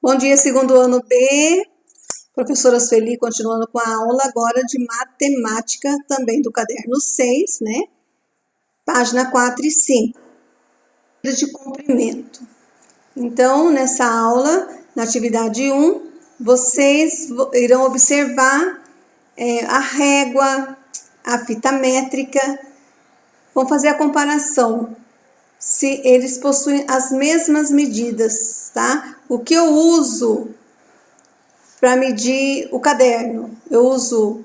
Bom dia, segundo ano B. Professora Sueli continuando com a aula agora de matemática, também do caderno 6, né? Página 4 e 5. De comprimento. Então, nessa aula, na atividade 1, vocês irão observar a régua, a fita métrica, vão fazer a comparação, se eles possuem as mesmas medidas, tá? O que eu uso para medir o caderno? Eu uso...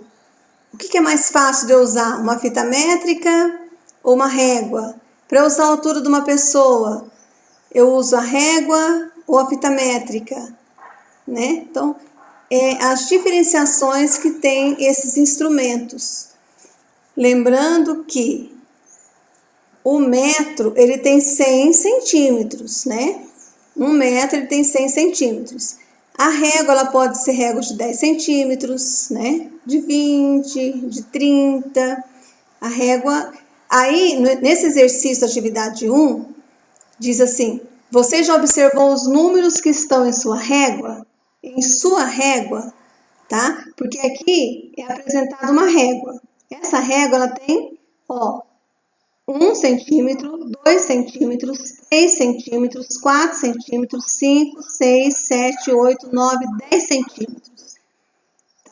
O que é mais fácil de eu usar? Uma fita métrica ou uma régua? Para eu usar a altura de uma pessoa, eu uso a régua ou a fita métrica, né? Então, as diferenciações que tem esses instrumentos. Lembrando que o metro, ele tem 100 centímetros, né? 1 metro, ele tem 100 centímetros. A régua, ela pode ser régua de 10 centímetros, né? De 20, de 30. A régua... Aí, nesse exercício, atividade 1, diz assim: você já observou os números que estão em sua régua? Em sua régua, tá? Porque aqui é apresentada uma régua. Essa régua, ela tem, ó, 1 centímetro, 2 centímetros, 3 centímetros, 4 centímetros, 5, 6, 7, 8, 9, 10 centímetros,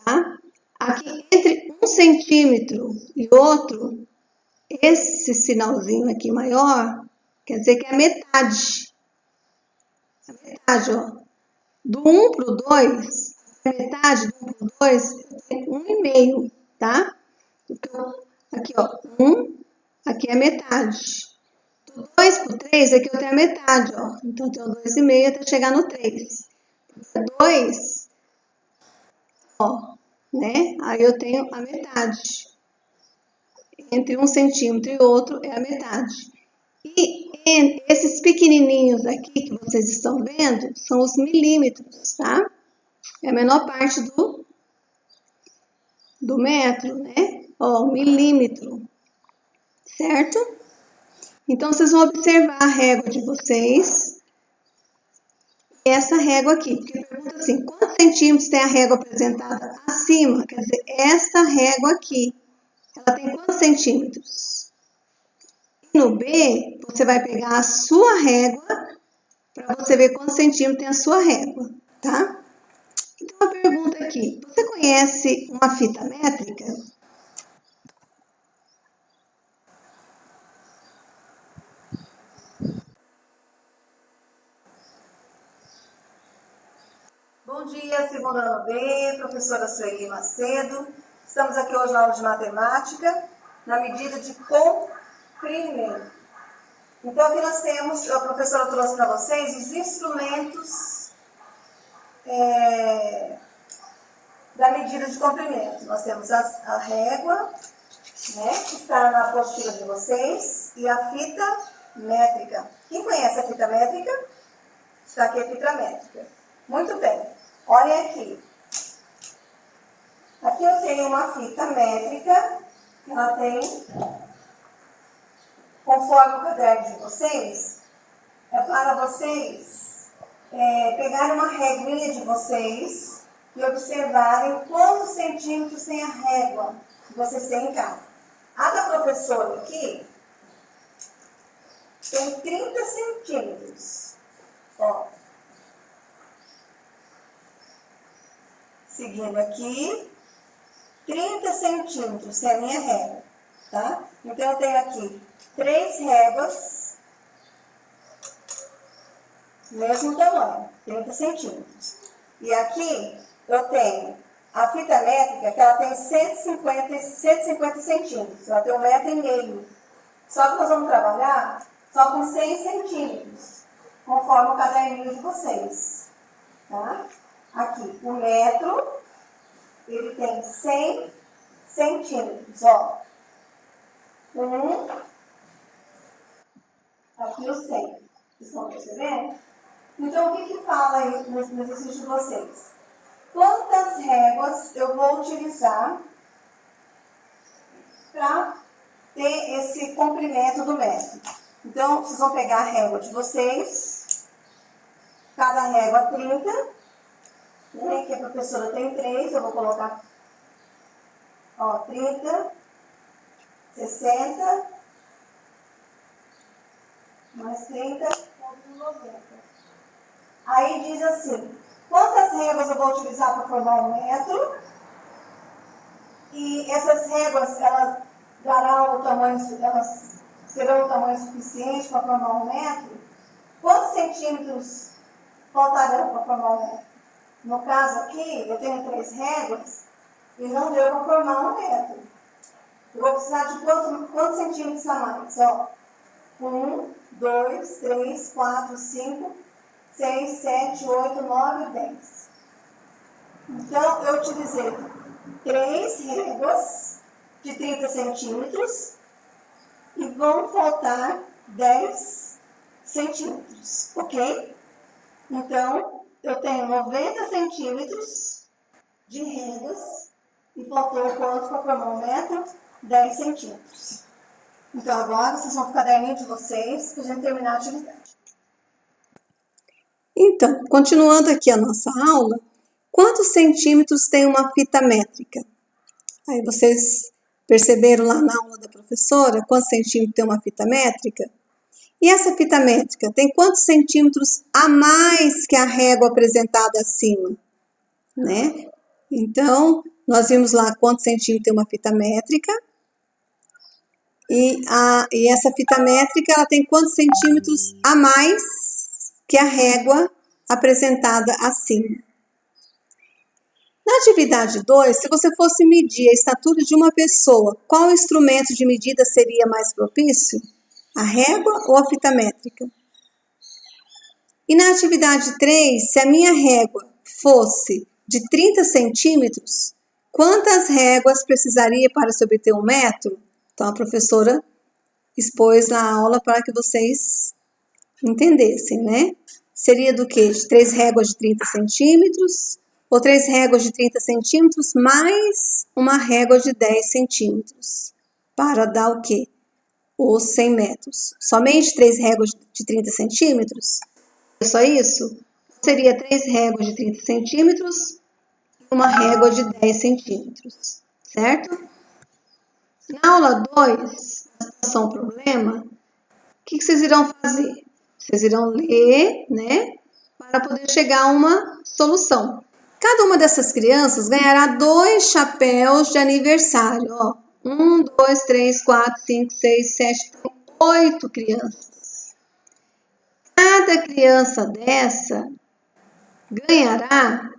tá? Aqui, entre 1 centímetro e outro, esse sinalzinho aqui maior, quer dizer que é a metade. A metade, ó. Do 1 para o 2, a metade do 1 para o 2 é 1,5, tá? Aqui, ó, 1, aqui é a metade. Do 2 para o 3, aqui eu tenho a metade, ó. Então, eu tenho 2,5 até chegar no 3. 2, ó, né? Aí eu tenho a metade. Entre 1 centímetro e outro é a metade. E esses pequenininhos aqui que vocês estão vendo são os milímetros, tá? É a menor parte do metro, né? Ó, milímetro, certo? Então, vocês vão observar a régua de vocês. E essa régua aqui, porque pergunta assim, quantos centímetros tem a régua apresentada acima? Quer dizer, essa régua aqui, ela tem quantos centímetros? E no B, você vai pegar a sua régua para você ver quantos centímetros tem a sua régua, tá? Então, a pergunta aqui, você conhece uma fita métrica? Bom dia, segundo ano B, professora Sueli Macedo. Estamos aqui hoje na aula de matemática, na medida de comprimento. Então, aqui nós temos, a professora trouxe para vocês os instrumentos da medida de comprimento. Nós temos a régua, né, que está na apostila de vocês, e a fita métrica. Quem conhece a fita métrica? Está aqui a fita métrica. Muito bem. Olhem aqui. Aqui eu tenho uma fita métrica, que ela tem, conforme o caderno de vocês, é para vocês pegarem uma reguinha de vocês e observarem quantos centímetros tem a régua que vocês têm em casa. A da professora aqui tem 30 centímetros. Ó. Seguindo aqui, 30 centímetros é a minha régua, tá? Então, eu tenho aqui 3 réguas, mesmo tamanho, 30 centímetros. E aqui eu tenho a fita métrica, que ela tem 150 centímetros, ela tem 1,5 metro. Só que nós vamos trabalhar só com 100 centímetros, conforme o caderninho de vocês, tá? Aqui, o metro, ele tem 100 centímetros, ó. Aqui o 100. Vocês estão percebendo? Então, o que fala aí no exercício de vocês? Quantas réguas eu vou utilizar para ter esse comprimento do metro? Então, vocês vão pegar a régua de vocês cada régua 30, né? Que a professora tem 3, eu vou colocar, ó, 30, 60, mais 30, 90. Aí diz assim, quantas réguas eu vou utilizar para formar um metro? E essas réguas, elas darão o tamanho, elas terão o tamanho suficiente para formar um metro? Quantos centímetros faltarão para formar um metro? No caso aqui, eu tenho 3 réguas e não deu para formar um metro. Eu vou precisar de quantos centímetros a mais? Ó, 1, 2, 3, 4, 5, 6, 7, 8, 9, 10. Então, eu utilizei 3 réguas de 30 centímetros e vão faltar 10 centímetros, ok? Então, eu tenho 90 centímetros de réguas e faltou quanto para formar um metro? 10 centímetros. Então, agora vocês vão para o caderninho de vocês para a gente terminar a atividade. Então, continuando aqui a nossa aula, quantos centímetros tem uma fita métrica? Aí vocês perceberam lá na aula da professora quantos centímetros tem uma fita métrica? E essa fita métrica tem quantos centímetros a mais que a régua apresentada acima? Né? Então, nós vimos lá quantos centímetros tem uma fita métrica. E essa fita métrica ela tem quantos centímetros a mais que a régua apresentada acima? Na atividade 2, se você fosse medir a estatura de uma pessoa, qual instrumento de medida seria mais propício? A régua ou a fita métrica? E na atividade 3, se a minha régua fosse de 30 centímetros, quantas réguas precisaria para se obter um metro? Então, a professora expôs na aula para que vocês entendessem, né? Seria do quê? De 3 réguas de 30 centímetros, ou 3 réguas de 30 centímetros, mais uma régua de 10 centímetros, para dar o quê? Os 100 metros. Somente 3 réguas de 30 centímetros? É só isso? Seria 3 réguas de 30 centímetros e uma régua de 10 centímetros, certo? Na aula 2, na situação problema, o que vocês irão fazer? Vocês irão ler, né, para poder chegar a uma solução. Cada uma dessas crianças ganhará 2 chapéus de aniversário. Ó. 1, 2, 3, 4, 5, 6, 7, 8 crianças. Cada criança dessa ganhará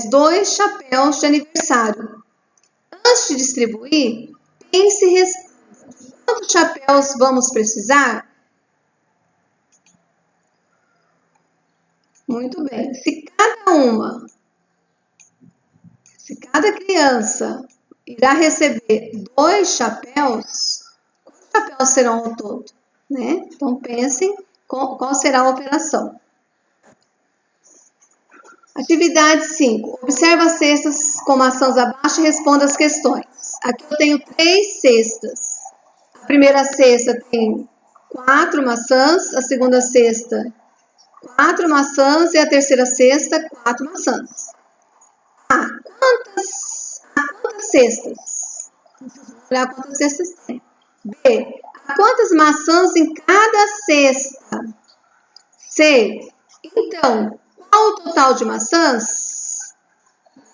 2 chapéus de aniversário. Antes de distribuir, pense e responda. Quantos chapéus vamos precisar? Muito bem. Se cada criança irá receber 2 chapéus, quantos chapéus serão ao todo? Né? Então, pensem qual será a operação. Atividade 5. Observa as cestas com maçãs abaixo e responda as questões. Aqui eu tenho 3 cestas. A primeira cesta tem 4 maçãs, a segunda cesta 4 maçãs e a terceira cesta 4 maçãs. Quantas cestas? Vamos olhar quantas cestas tem. B. Quantas maçãs em cada cesta? C. Então, qual o total de maçãs?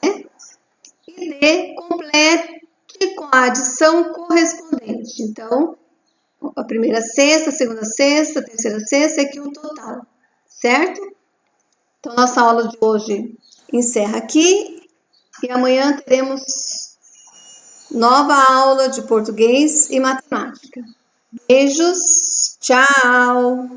E D. Complete com a adição correspondente. Então, a primeira cesta, a segunda cesta, a terceira cesta, e aqui o total. Certo? Então, nossa aula de hoje encerra aqui. E amanhã teremos nova aula de português e matemática. Beijos, tchau!